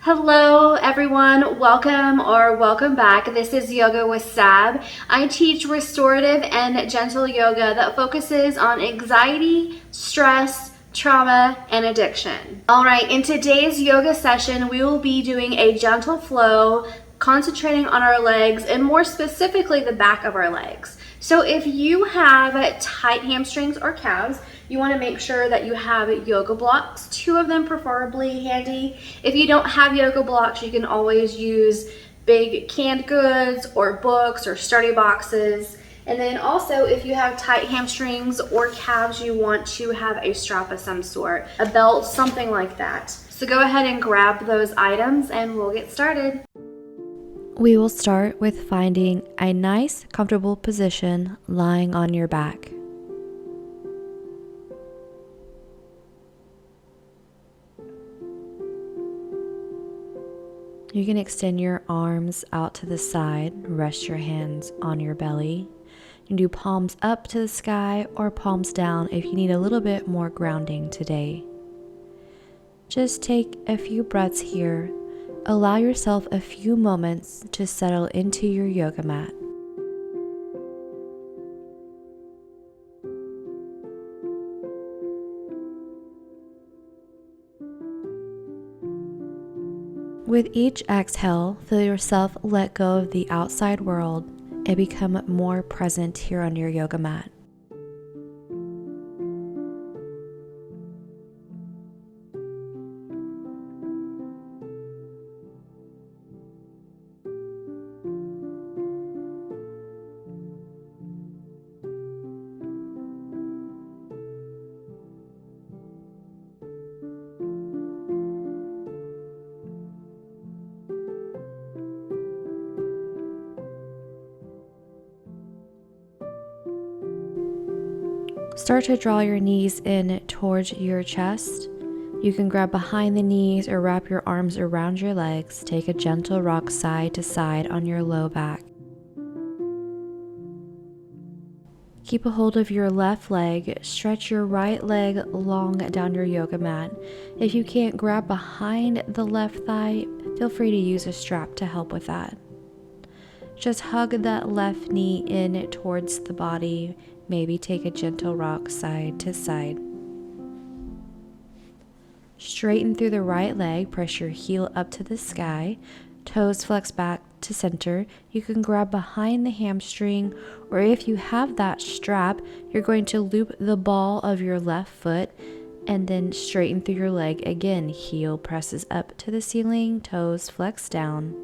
Hello everyone, welcome back. This is Yoga with Sab. I teach restorative and gentle yoga that focuses on anxiety, stress, trauma, and addiction. All right, in today's yoga session, we will be doing a gentle flow, concentrating on our legs and more specifically the back of our legs. So if you have tight hamstrings or calves, you want to make sure that you have yoga blocks, 2 of them preferably handy. If you don't have yoga blocks, you can always use big canned goods or books or study boxes. And then also, if you have tight hamstrings or calves, you want to have a strap of some sort, a belt, something like that. So go ahead and grab those items and we'll get started. We will start with finding a nice, comfortable position lying on your back. You can extend your arms out to the side, rest your hands on your belly. You can do palms up to the sky or palms down if you need a little bit more grounding today. Just take a few breaths here. Allow yourself a few moments to settle into your yoga mat. With each exhale, feel yourself let go of the outside world and become more present here on your yoga mat. Start to draw your knees in towards your chest. You can grab behind the knees or wrap your arms around your legs. Take a gentle rock side to side on your low back. Keep a hold of your left leg. Stretch your right leg long down your yoga mat. If you can't grab behind the left thigh, feel free to use a strap to help with that. Just hug that left knee in towards the body. Maybe take a gentle rock side to side. Straighten through the right leg, press your heel up to the sky, toes flex back to center. You can grab behind the hamstring, or if you have that strap, you're going to loop the ball of your left foot and then straighten through your leg again. Heel presses up to the ceiling, toes flex down.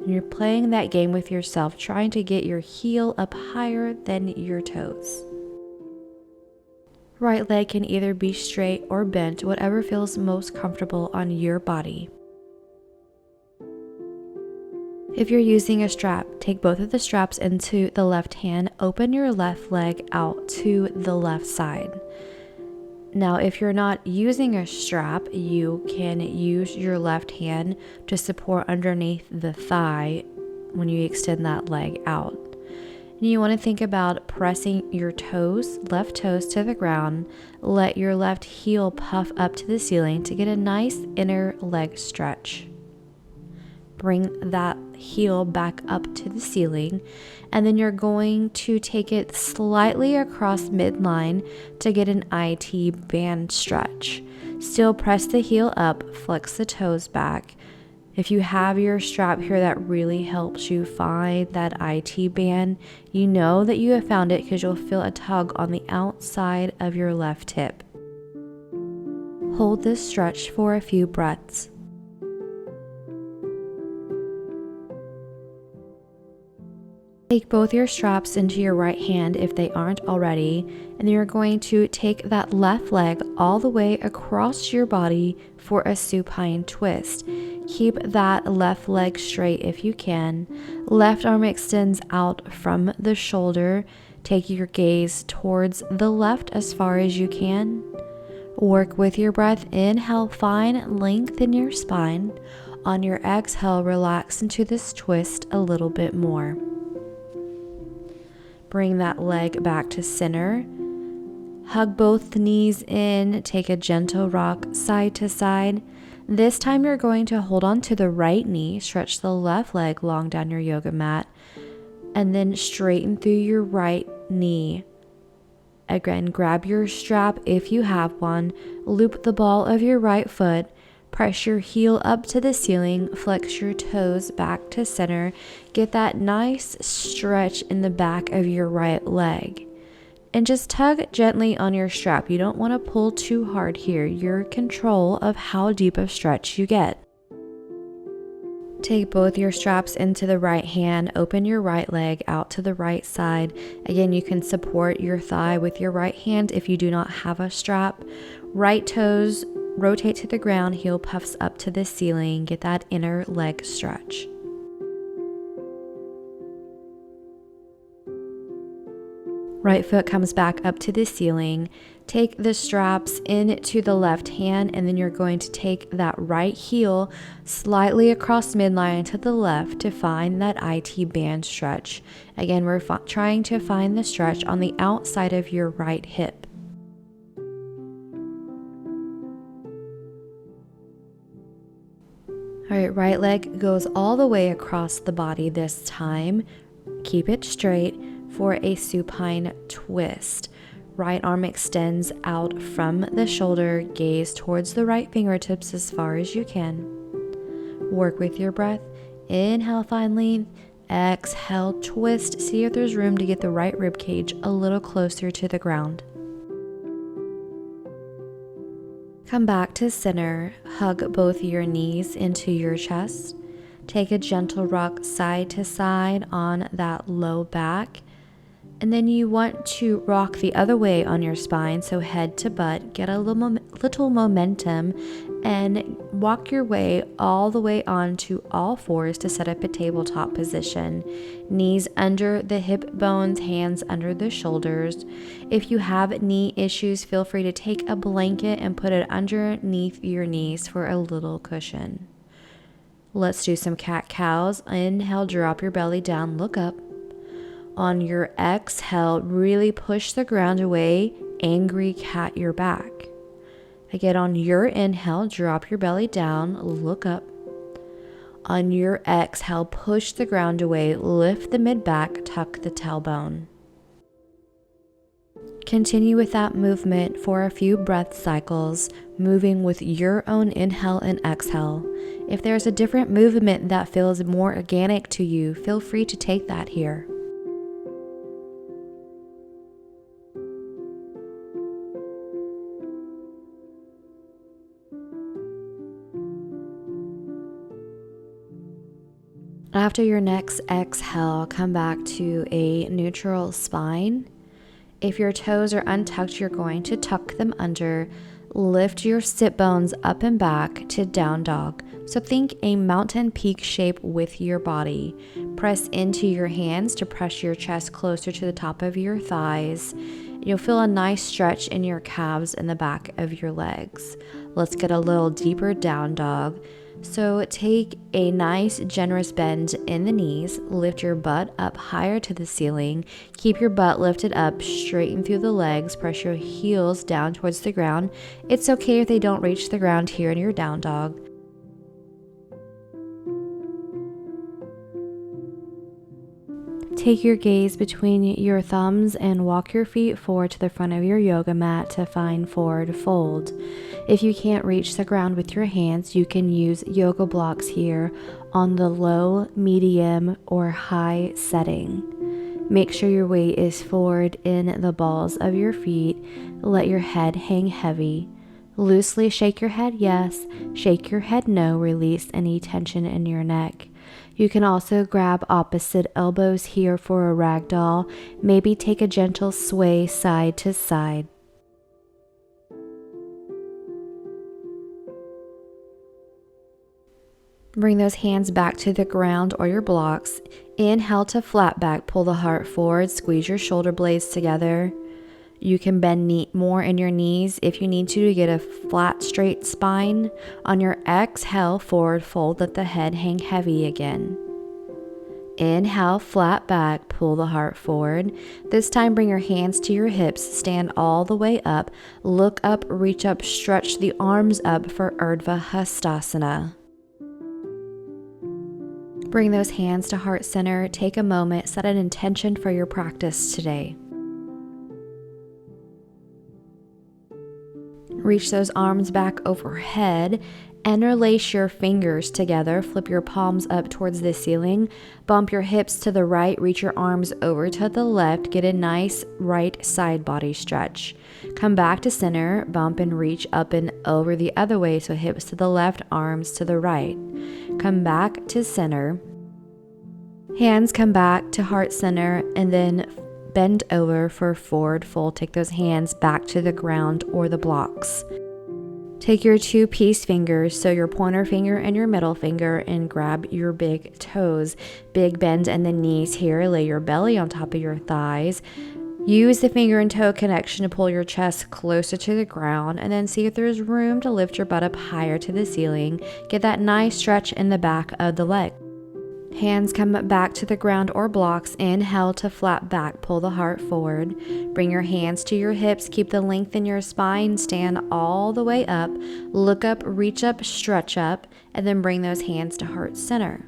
And you're playing that game with yourself, trying to get your heel up higher than your toes. Right leg can either be straight or bent, whatever feels most comfortable on your body. If you're using a strap, take both of the straps into the left hand, open your left leg out to the left side. Now, if you're not using a strap, you can use your left hand to support underneath the thigh when you extend that leg out. And you want to think about pressing your toes, left toes to the ground. Let your left heel puff up to the ceiling to get a nice inner leg stretch. Bring that heel back up to the ceiling, and then you're going to take it slightly across midline to get an IT band stretch. Still press the heel up, flex the toes back. If you have your strap here, that really helps you find that IT band. You know that you have found it because you'll feel a tug on the outside of your left hip. Hold this stretch for a few breaths. Take both your straps into your right hand if they aren't already, and then you're going to take that left leg all the way across your body for a supine twist. Keep that left leg straight if you can. Left arm extends out from the shoulder. Take your gaze towards the left as far as you can. Work with your breath. Inhale, find length in your spine. On your exhale, relax into this twist a little bit more. Bring that leg back to center. Hug both knees in. Take a gentle rock side to side. This time you're going to hold on to the right knee, stretch the left leg long down your yoga mat, and then straighten through your right knee. Again, grab your strap if you have one, loop the ball of your right foot, press your heel up to the ceiling, flex your toes back to center, get that nice stretch in the back of your right leg. And just tug gently on your strap. You don't want to pull too hard here. You're in control of how deep of stretch you get. Take both your straps into the right hand, open your right leg out to the right side. Again, you can support your thigh with your right hand if you do not have a strap. Right toes rotate to the ground, heel puffs up to the ceiling. Get that inner leg stretch. Right foot comes back up to the ceiling. Take the straps into the left hand, and then you're going to take that right heel slightly across midline to the left to find that IT band stretch. Again, we're trying to find the stretch on the outside of your right hip. All right, right leg goes all the way across the body this time. Keep it straight for a supine twist. Right arm extends out from the shoulder, gaze towards the right fingertips as far as you can. Work with your breath. Inhale, find length. Exhale, twist. See if there's room to get the right rib cage a little closer to the ground. Come back to center. Hug both your knees into your chest. Take a gentle rock side to side on that low back. And then you want to rock the other way on your spine, so head to butt, get a little momentum, and walk your way all the way onto all fours to set up a tabletop position. Knees under the hip bones, hands under the shoulders. If you have knee issues, feel free to take a blanket and put it underneath your knees for a little cushion. Let's do some cat-cows. Inhale, drop your belly down, look up. On your exhale, really push the ground away, angry cat your back. Again, on your inhale, drop your belly down, look up. On your exhale, push the ground away, lift the mid-back, tuck the tailbone. Continue with that movement for a few breath cycles, moving with your own inhale and exhale. If there's a different movement that feels more organic to you, feel free to take that here. After your next exhale, come back to a neutral spine. If your toes are untucked, you're going to tuck them under. Lift your sit bones up and back to down dog. So think a mountain peak shape with your body. Press into your hands to press your chest closer to the top of your thighs. You'll feel a nice stretch in your calves and the back of your legs. Let's get a little deeper down dog. So take a nice generous bend in the knees, lift your butt up higher to the ceiling, keep your butt lifted up, straighten through the legs, press your heels down towards the ground. It's okay if they don't reach the ground here in your down dog. Take your gaze between your thumbs and walk your feet forward to the front of your yoga mat to find forward fold. If you can't reach the ground with your hands, you can use yoga blocks here on the low, medium, or high setting. Make sure your weight is forward in the balls of your feet. Let your head hang heavy. Loosely shake your head yes, shake your head no, release any tension in your neck. You can also grab opposite elbows here for a ragdoll. Maybe take a gentle sway side to side. Bring those hands back to the ground or your blocks. Inhale to flat back, pull the heart forward, squeeze your shoulder blades together. You can bend more in your knees if you need to get a flat, straight spine. On your exhale, forward fold, let the head hang heavy again. Inhale, flat back, pull the heart forward. This time, bring your hands to your hips, stand all the way up, look up, reach up, stretch the arms up for Urdhva Hastasana. Bring those hands to heart center. Take a moment, set an intention for your practice today. Reach those arms back overhead. Interlace your fingers together, flip your palms up towards the ceiling, bump your hips to the right, reach your arms over to the left, get a nice right side body stretch. Come back to center, bump and reach up and over the other way, so hips to the left, arms to the right. Come back to center, hands come back to heart center, and then bend over for forward fold. Take those hands back to the ground or the blocks. Take your 2 peace fingers, so your pointer finger and your middle finger, and grab your big toes. Big bend in the knees here. Lay your belly on top of your thighs. Use the finger and toe connection to pull your chest closer to the ground, and then see if there's room to lift your butt up higher to the ceiling. Get that nice stretch in the back of the leg. Hands come back to the ground or blocks. Inhale to flat back, pull the heart forward. Bring your hands to your hips, keep the length in your spine, stand all the way up, look up, reach up, stretch up, and then bring those hands to heart center.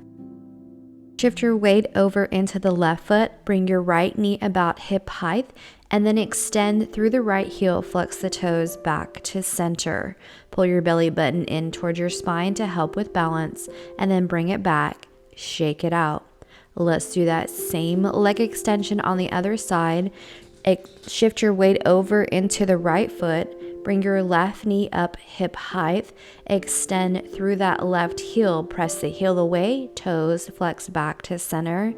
Shift your weight over into the left foot, bring your right knee about hip height, and then extend through the right heel, flex the toes back to center. Pull your belly button in towards your spine to help with balance, and then bring it back. Shake it out. Let's do that same leg extension on the other side. Shift your weight over into the right foot. Bring your left knee up hip height. Extend through that left heel. Press the heel away. Toes flex back to center.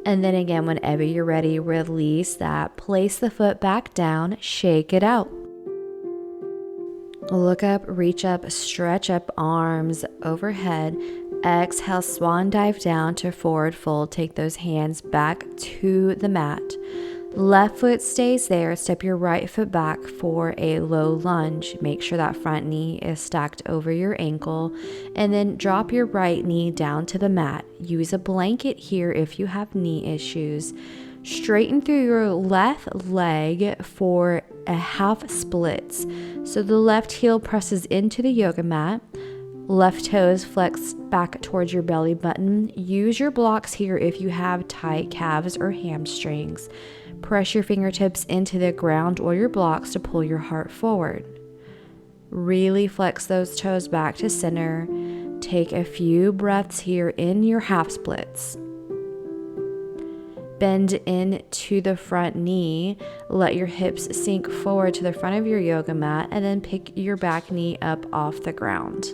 And then again, whenever you're ready, release that. Place the foot back down. Shake it out. Look up, reach up, stretch up, arms overhead. Exhale, swan dive down to forward fold. Take those hands back to the mat. Left foot stays there. Step your right foot back for a low lunge. Make sure that front knee is stacked over your ankle. And then drop your right knee down to the mat. Use a blanket here if you have knee issues. Straighten through your left leg for a half splits. So the left heel presses into the yoga mat. Left toes flex back towards your belly button. Use your blocks here if you have tight calves or hamstrings. Press your fingertips into the ground or your blocks to pull your heart forward. Really flex those toes back to center. Take a few breaths here in your half splits. Bend into the front knee. Let your hips sink forward to the front of your yoga mat, and then pick your back knee up off the ground.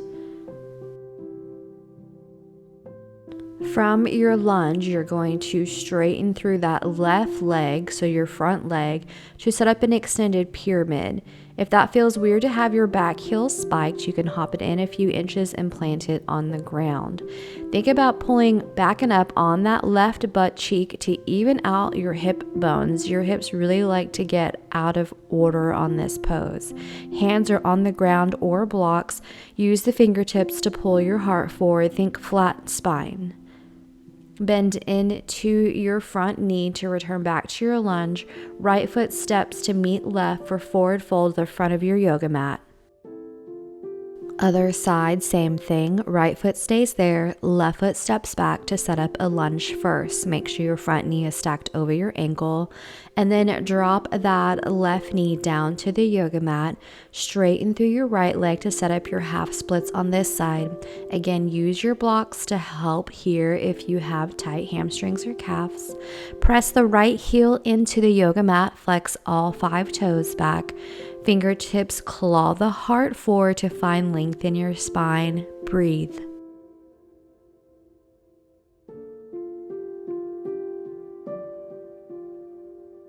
From your lunge, you're going to straighten through that left leg, so your front leg, to set up an extended pyramid. If that feels weird to have your back heel spiked, you can hop it in a few inches and plant it on the ground. Think about pulling back and up on that left butt cheek to even out your hip bones. Your hips really like to get out of order on this pose. Hands are on the ground or blocks. Use the fingertips to pull your heart forward. Think flat spine. Bend into your front knee to return back to your lunge. Right foot steps to meet left for forward fold the front of your yoga mat. Other side, same thing. Right foot stays there. Left foot steps back to set up a lunge first. Make sure your front knee is stacked over your ankle. And then drop that left knee down to the yoga mat. Straighten through your right leg to set up your half splits on this side. Again, use your blocks to help here if you have tight hamstrings or calves. Press the right heel into the yoga mat. Flex all 5 toes back. Fingertips claw the heart forward to find length in your spine. Breathe.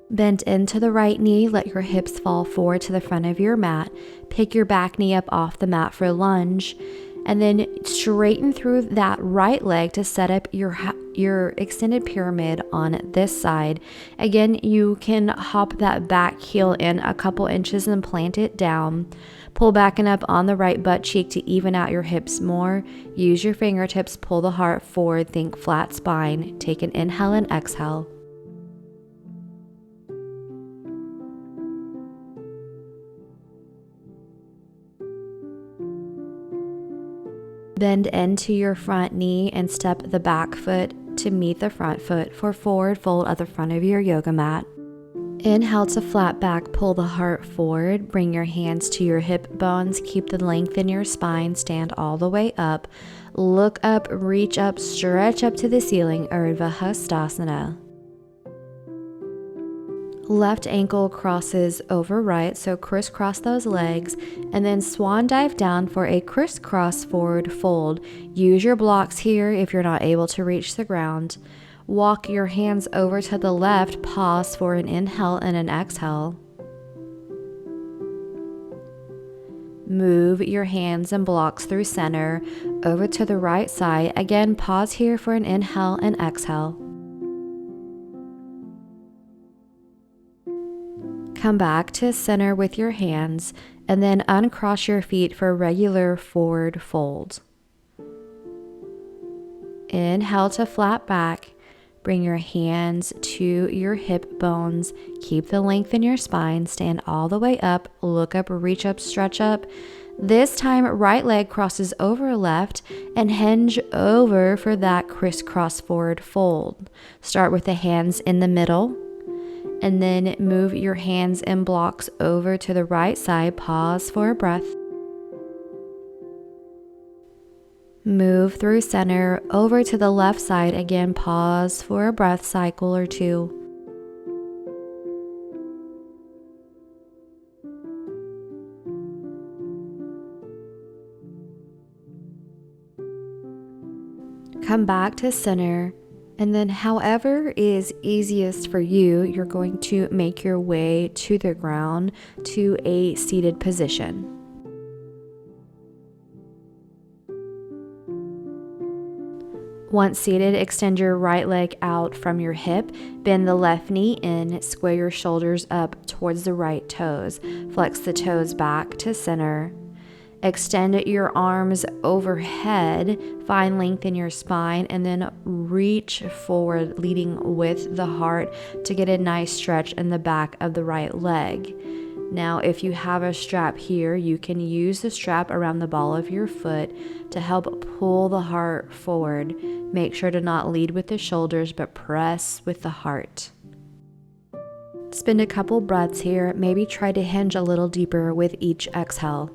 Bend into the right knee, let your hips fall forward to the front of your mat. Pick your back knee up off the mat for a lunge, and then straighten through that right leg to set up your your extended pyramid on this side. Again, you can hop that back heel in a couple inches and plant it down. Pull back and up on the right butt cheek to even out your hips more. Use your fingertips, pull the heart forward, think flat spine. Take an inhale and exhale. Bend into your front knee and step the back foot to meet the front foot for forward fold at the front of your yoga mat. Inhale to flat back, pull the heart forward, bring your hands to your hip bones, keep the length in your spine, stand all the way up, look up, reach up, stretch up to the ceiling, Urdhva Hastasana. Left ankle crosses over right, so crisscross those legs, and then swan dive down for a crisscross forward fold. Use your blocks here if you're not able to reach the ground. Walk your hands over to the left, pause for an inhale and an exhale. Move your hands and blocks through center, over to the right side. Again, pause here for an inhale and exhale. Come back to center with your hands, and then uncross your feet for a regular forward fold. Inhale to flat back. Bring your hands to your hip bones. Keep the length in your spine. Stand all the way up. Look up, reach up, stretch up. This time, right leg crosses over left and hinge over for that crisscross forward fold. Start with the hands in the middle, and then move your hands and blocks over to the right side. Pause for a breath. Move through center over to the left side. Again, pause for a breath cycle or two. Come back to center, and then however is easiest for you, you're going to make your way to the ground to a seated position. Once seated, extend your right leg out from your hip, bend the left knee in, square your shoulders up towards the right toes, flex the toes back to center. Extend your arms overhead, find length in your spine, and then reach forward, leading with the heart to get a nice stretch in the back of the right leg. Now, if you have a strap here, you can use the strap around the ball of your foot to help pull the heart forward. Make sure to not lead with the shoulders, but press with the heart. Spend a couple breaths here. Maybe try to hinge a little deeper with each exhale.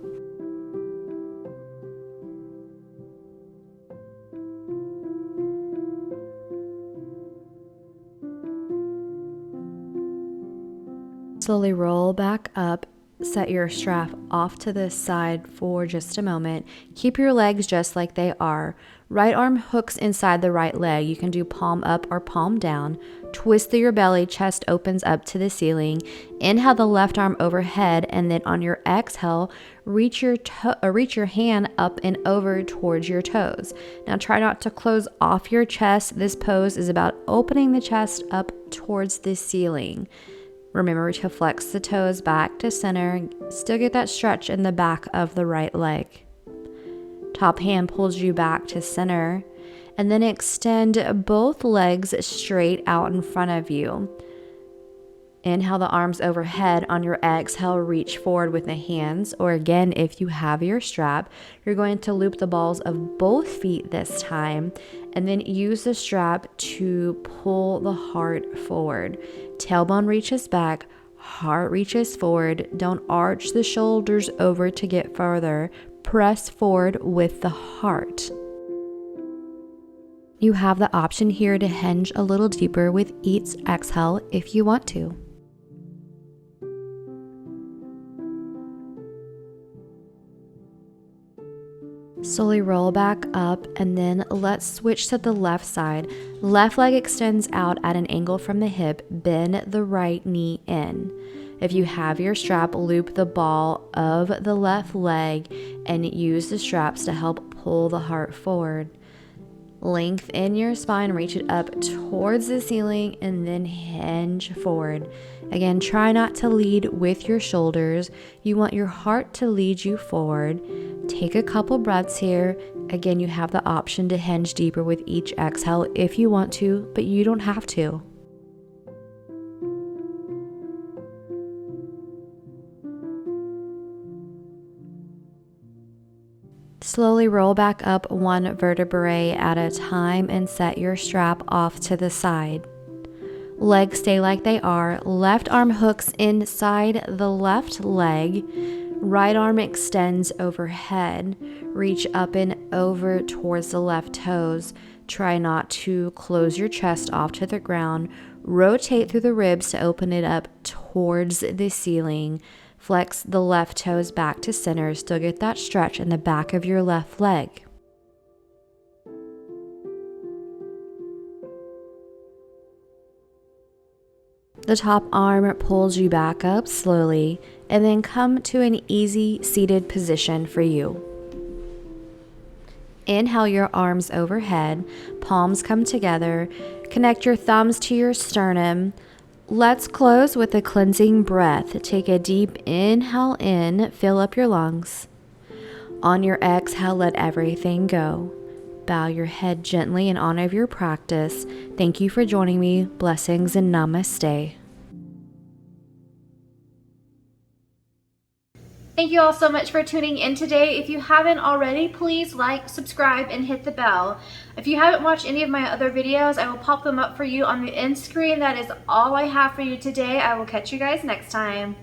Slowly roll back up, set your strap off to the side for just a moment. Keep your legs just like they are. Right arm hooks inside the right leg. You can do palm up or palm down. Twist through your belly, chest opens up to the ceiling. Inhale the left arm overhead, and then on your exhale, reach your hand up and over towards your toes. Now try not to close off your chest. This pose is about opening the chest up towards the ceiling. Remember to flex the toes back to center. Still get that stretch in the back of the right leg. Top hand pulls you back to center, and then extend both legs straight out in front of you. Inhale the arms overhead. On your exhale, reach forward with the hands, or again, if you have your strap, you're going to loop the balls of both feet this time, and then use the strap to pull the heart forward. Tailbone reaches back, heart reaches forward. Don't arch the shoulders over to get further. Press forward with the heart. You have the option here to hinge a little deeper with each exhale if you want to. Slowly roll back up, and then let's switch to the left side. Left leg extends out at an angle from the hip. Bend the right knee in. If you have your strap, loop the ball of the left leg and use the straps to help pull the heart forward. Lengthen your spine, reach it up towards the ceiling, and then hinge forward. Again, try not to lead with your shoulders. You want your heart to lead you forward. Take a couple breaths here. Again, you have the option to hinge deeper with each exhale if you want to, but you don't have to. Slowly roll back up one vertebrae at a time and set your strap off to the side. Legs stay like they are. Left arm hooks inside the left leg. Right arm extends overhead. Reach up and over towards the left toes. Try not to close your chest off to the ground. Rotate through the ribs to open it up towards the ceiling. Flex the left toes back to center. Still get that stretch in the back of your left leg. The top arm pulls you back up slowly and then come to an easy seated position for you. Inhale your arms overhead, palms come together, connect your thumbs to your sternum. Let's close with a cleansing breath. Take a deep inhale in, fill up your lungs. On your exhale, let everything go. Bow your head gently in honor of your practice. Thank you for joining me. Blessings and namaste. Thank you all so much for tuning in today. If you haven't already, please like, subscribe, and hit the bell. If you haven't watched any of my other videos, I will pop them up for you on the end screen. That is all I have for you today. I will catch you guys next time.